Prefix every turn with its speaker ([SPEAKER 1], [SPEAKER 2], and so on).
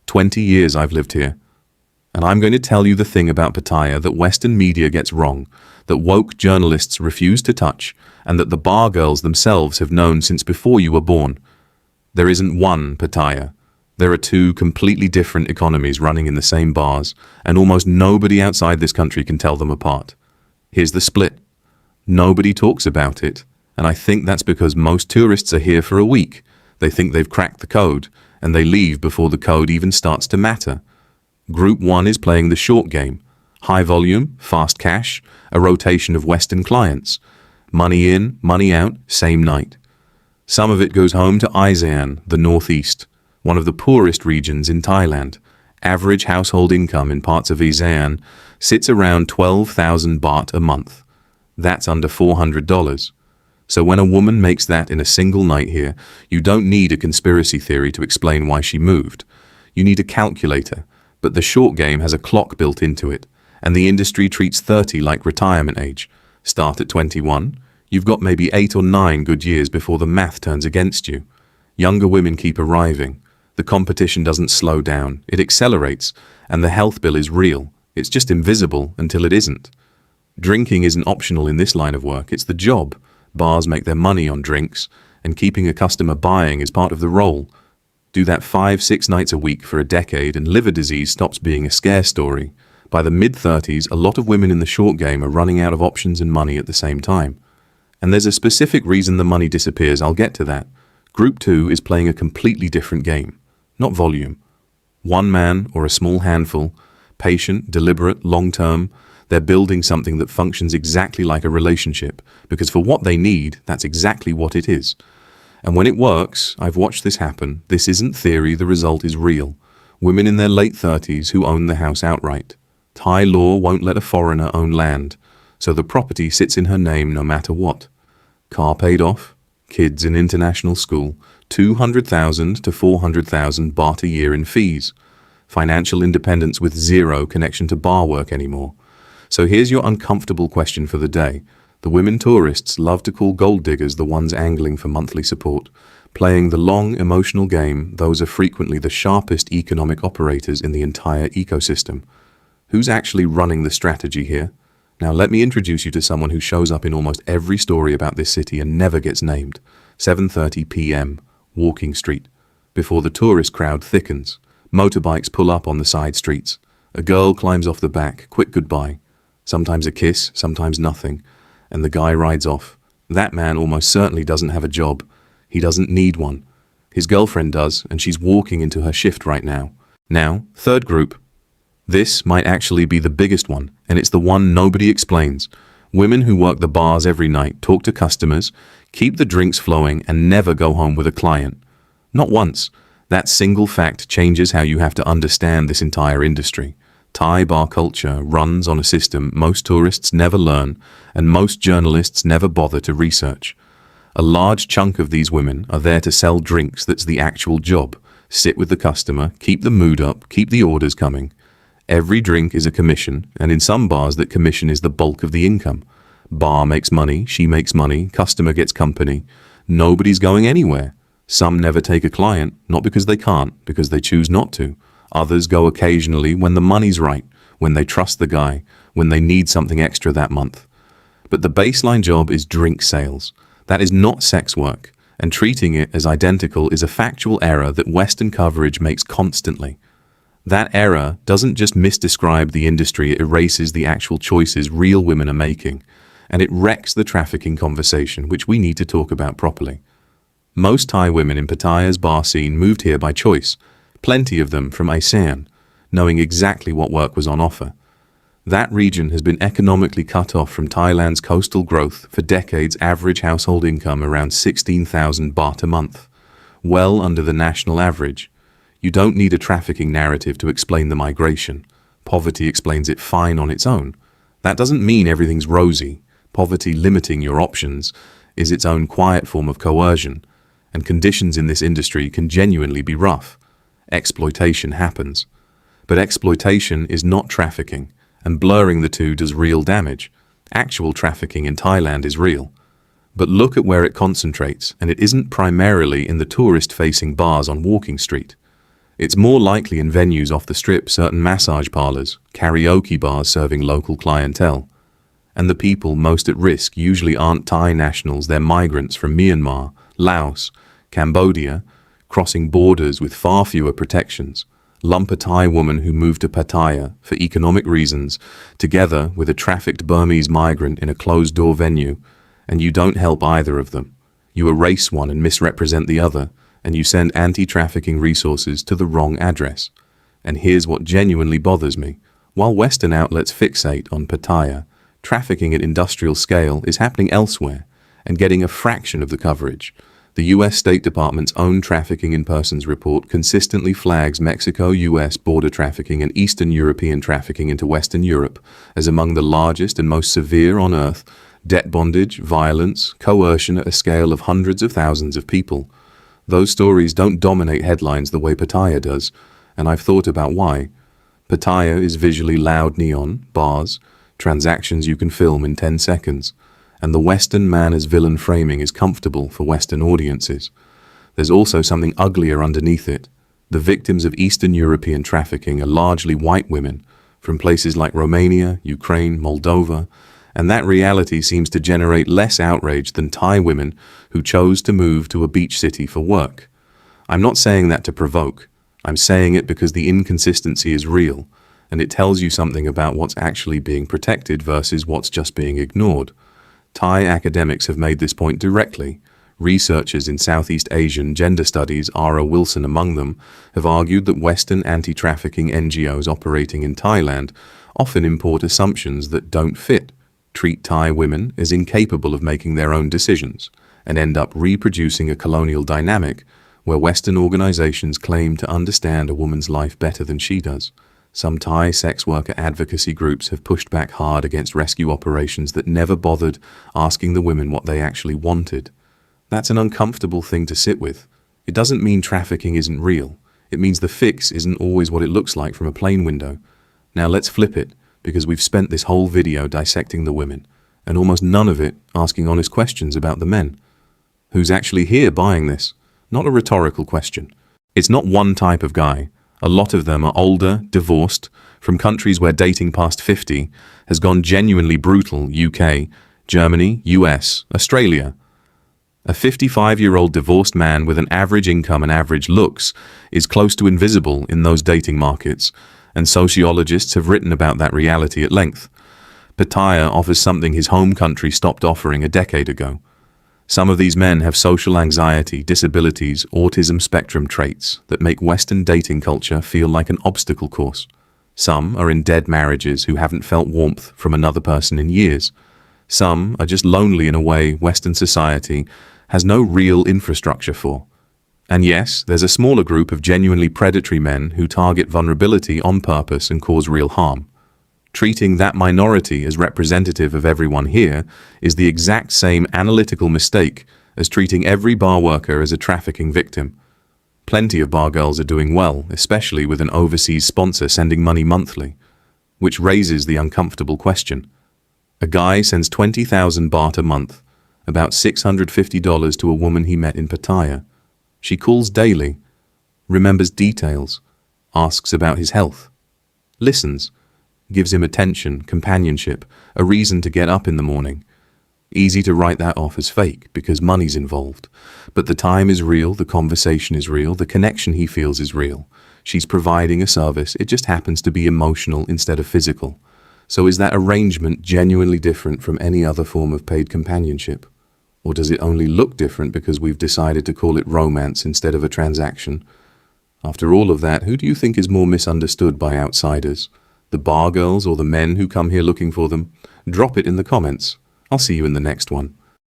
[SPEAKER 1] 20 years I've lived here. And I'm going to tell you the thing about Pattaya that Western media gets wrong, that woke journalists refuse to touch, and that the bar girls themselves have known since before you were born. There isn't one Pattaya. There are two completely different economies running in the same bars, and almost nobody outside this country can tell them apart. Here's the split. Nobody talks about it, and I think that's because most tourists are here for a week. They think they've cracked the code, and they leave before the code even starts to matter. Group 1 is playing the short game. High volume, fast cash, a rotation of Western clients. Money in, money out, same night. Some of it goes home to Isaan, the northeast, one of the poorest regions in Thailand. Average household income in parts of Isaan sits around 12,000 baht a month. That's under $400. So when a woman makes that in a single night here, you don't need a conspiracy theory to explain why she moved. You need a calculator, but the short game has a clock built into it, and the industry treats 30 like retirement age. Start at 21, you've got maybe 8 or 9 good years before the math turns against you. Younger women keep arriving. The competition doesn't slow down, it accelerates, and the health bill is real. It's just invisible until it isn't. Drinking isn't optional in this line of work, it's the job. Bars make their money on drinks, and keeping a customer buying is part of the role. Do that 5-6 nights a week for a decade and liver disease stops being a scare story. By the mid-30s, a lot of women in the short game are running out of options and money at the same time. And there's a specific reason the money disappears, I'll get to that. Group 2 is playing a completely different game, not volume. One man or a small handful, patient, deliberate, long-term, they're building something that functions exactly like a relationship, because for what they need, that's exactly what it is. And when it works, I've watched this happen, this isn't theory, the result is real. Women in their late 30s who own the house outright. Thai law won't let a foreigner own land, so the property sits in her name no matter what. Car paid off, kids in international school, 200,000 to 400,000 baht a year in fees. Financial independence with zero connection to bar work anymore. So here's your uncomfortable question for the day. The women tourists love to call gold diggers the ones angling for monthly support. Playing the long, emotional game, those are frequently the sharpest economic operators in the entire ecosystem. Who's actually running the strategy here? Now let me introduce you to someone who shows up in almost every story about this city and never gets named. 7:30 p.m., Walking Street. Before the tourist crowd thickens, motorbikes pull up on the side streets. A girl climbs off the back, quick goodbye. Sometimes a kiss, sometimes nothing, and the guy rides off. That man almost certainly doesn't have a job. He doesn't need one. His girlfriend does, and she's walking into her shift right now. Now, third group. This might actually be the biggest one, and it's the one nobody explains. Women who work the bars every night, talk to customers, keep the drinks flowing, and never go home with a client. Not once. That single fact changes how you have to understand this entire industry. Thai bar culture runs on a system most tourists never learn, and most journalists never bother to research. A large chunk of these women are there to sell drinks that's the actual job. Sit with the customer, keep the mood up, keep the orders coming. Every drink is a commission, and in some bars that commission is the bulk of the income. Bar makes money, she makes money, customer gets company. Nobody's going anywhere. Some never take a client, not because they can't, because they choose not to. Others go occasionally when the money's right, when they trust the guy, when they need something extra that month. But the baseline job is drink sales. That is not sex work, and treating it as identical is a factual error that Western coverage makes constantly. That error doesn't just misdescribe the industry, it erases the actual choices real women are making, and it wrecks the trafficking conversation, which we need to talk about properly. Most Thai women in Pattaya's bar scene moved here by choice, plenty of them from Isaan, knowing exactly what work was on offer. That region has been economically cut off from Thailand's coastal growth for decades, average household income around 16,000 baht a month, well under the national average. You don't need a trafficking narrative to explain the migration. Poverty explains it fine on its own. That doesn't mean everything's rosy. Poverty limiting your options is its own quiet form of coercion, and conditions in this industry can genuinely be rough. Exploitation happens. But exploitation is not trafficking, and blurring the two does real damage. Actual trafficking in Thailand is real. But look at where it concentrates, and it isn't primarily in the tourist-facing bars on Walking Street. It's more likely in venues off the strip, certain massage parlors, karaoke bars serving local clientele. And the people most at risk usually aren't Thai nationals, they're migrants from Myanmar, Laos, Cambodia, crossing borders with far fewer protections. Lump a Thai woman who moved to Pattaya for economic reasons, together with a trafficked Burmese migrant in a closed-door venue, and you don't help either of them. You erase one and misrepresent the other, and you send anti-trafficking resources to the wrong address. And here's what genuinely bothers me. While Western outlets fixate on Pattaya, trafficking at industrial scale is happening elsewhere and getting a fraction of the coverage. The U.S. State Department's own Trafficking in Persons report consistently flags Mexico-U.S. border trafficking and Eastern European trafficking into Western Europe as among the largest and most severe on earth. Debt bondage, violence, coercion at a scale of hundreds of thousands of people. Those stories don't dominate headlines the way Pattaya does, and I've thought about why. Pattaya is visually loud neon, bars, transactions you can film in 10 seconds, and the Western man as villain framing is comfortable for Western audiences. There's also something uglier underneath it. The victims of Eastern European trafficking are largely white women from places like Romania, Ukraine, Moldova, and that reality seems to generate less outrage than Thai women who chose to move to a beach city for work. I'm not saying that to provoke. I'm saying it because the inconsistency is real, and it tells you something about what's actually being protected versus what's just being ignored. Thai academics have made this point directly. Researchers in Southeast Asian gender studies, Ara Wilson among them, have argued that Western anti-trafficking NGOs operating in Thailand often import assumptions that don't fit, treat Thai women as incapable of making their own decisions, and end up reproducing a colonial dynamic where Western organizations claim to understand a woman's life better than she does. Some Thai sex worker advocacy groups have pushed back hard against rescue operations that never bothered asking the women what they actually wanted. That's an uncomfortable thing to sit with. It doesn't mean trafficking isn't real. It means the fix isn't always what it looks like from a plane window. Now let's flip it, because we've spent this whole video dissecting the women, and almost none of it asking honest questions about the men. Who's actually here buying this? Not a rhetorical question. It's not one type of guy. A lot of them are older, divorced, from countries where dating past 50 has gone genuinely brutal. UK, Germany, US, Australia. A 55-year-old divorced man with an average income and average looks is close to invisible in those dating markets, and sociologists have written about that reality at length. Pattaya offers something his home country stopped offering a decade ago. Some of these men have social anxiety, disabilities, autism spectrum traits that make Western dating culture feel like an obstacle course. Some are in dead marriages who haven't felt warmth from another person in years. Some are just lonely in a way Western society has no real infrastructure for. And yes, there's a smaller group of genuinely predatory men who target vulnerability on purpose and cause real harm. Treating that minority as representative of everyone here is the exact same analytical mistake as treating every bar worker as a trafficking victim. Plenty of bar girls are doing well, especially with an overseas sponsor sending money monthly, which raises the uncomfortable question. A guy sends 20,000 baht a month, about $650 to a woman he met in Pattaya. She calls daily, remembers details, asks about his health, listens, gives him attention, companionship, a reason to get up in the morning. Easy to write that off as fake because money's involved. But the time is real, the conversation is real, the connection he feels is real. She's providing a service, it just happens to be emotional instead of physical. So is that arrangement genuinely different from any other form of paid companionship? Or does it only look different because we've decided to call it romance instead of a transaction? After all of that, who do you think is more misunderstood by outsiders? The bar girls or the men who come here looking for them? Drop it in the comments. I'll see you in the next one.